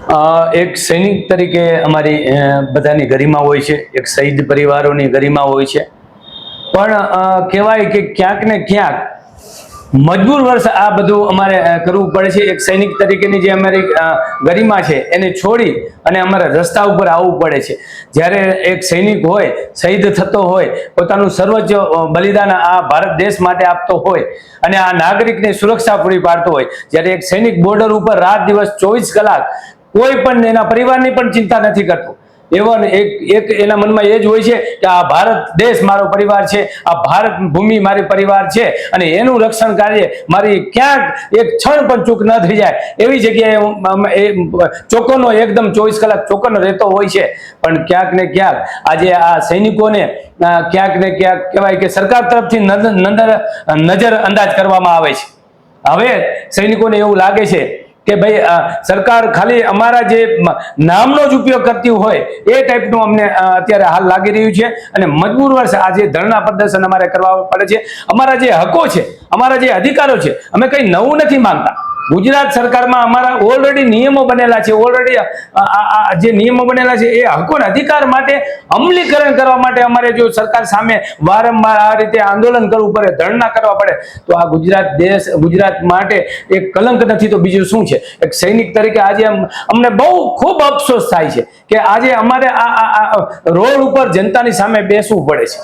એક સૈનિક તરીકે અમારી બધાની ગરિમા હોય છે, એક શહીદ પરિવારોની ગરિમા હોય છે, પણ કહેવાય કે ક્યાંક ને ક્યાંક મજબૂર વર્ષ આ બધું અમારે કરવું પડે છે। એક સૈનિક તરીકેની જે અમારી ગરિમા છે એને છોડી અને અમારે રસ્તા ઉપર આવવું પડે છે। જ્યારે એક સૈનિક હોય, શહીદ થતો હોય, પોતાનું સર્વોચ્ચ બલિદાન આ ભારત દેશ માટે આપતો હોય અને આ નાગરિકની સુરક્ષા પૂરી પાડતો હોય, જ્યારે એક સૈનિક બોર્ડર ઉપર રાત દિવસ 24 કલાક કોઈ પણ એના પરિવારની પણ ચિંતા નથી કરતો, એવન એક એના મનમાં એ જ હોય છે કે આ ભારત દેશ મારો પરિવાર છે, આ ભારત ભૂમિ મારી પરિવાર છે અને એનું રક્ષણ કાર્ય મારી ક્યાંક એક ક્ષણ પણ ચૂક ન થઈ જાય એવી જગ્યાએ ચોક્કનો એકદમ 24 કલાક ચોક્કનો રહેતો હોય છે। પણ ક્યાંક ને ક્યાંક આજે આ સૈનિકોને ક્યાંક ને ક્યાંક કહેવાય કે સરકાર તરફથી નજર અંદાજ કરવામાં આવે છે। હવે સૈનિકોને એવું લાગે છે કે ભાઈ સરકાર ખાલી અમારા જે નામનો જ ઉપયોગ કરતી હોય એ ટાઈપનું અમને અત્યારે હાલ લાગી રહ્યું છે અને મજબૂર વર્ષ આજે ધરણા પ્રદર્શન અમારે કરવા પડે છે। અમારા જે હકો છે, અમારા જે અધિકારો છે, અમે કંઈ નવું નથી માંગતા। ગુજરાત સરકારમાં અમારા ઓલરેડી નિયમો બનેલા છે, ઓલરેડી જે નિયમો બનેલા છે એ હકો અને અધિકાર માટે અમલીકરણ કરવા માટે અમારે જો સરકાર સામે વારંવાર આ રીતે આંદોલન કરવું પડે, ધરણા કરવા પડે તો આ ગુજરાત માટે એક કલંક નથી તો બીજું શું છે। એક સૈનિક તરીકે આજે અમને બહુ ખૂબ અફસોસ થાય છે કે આજે અમારે આ રોડ ઉપર જનતાની સામે બેસવું પડે છે।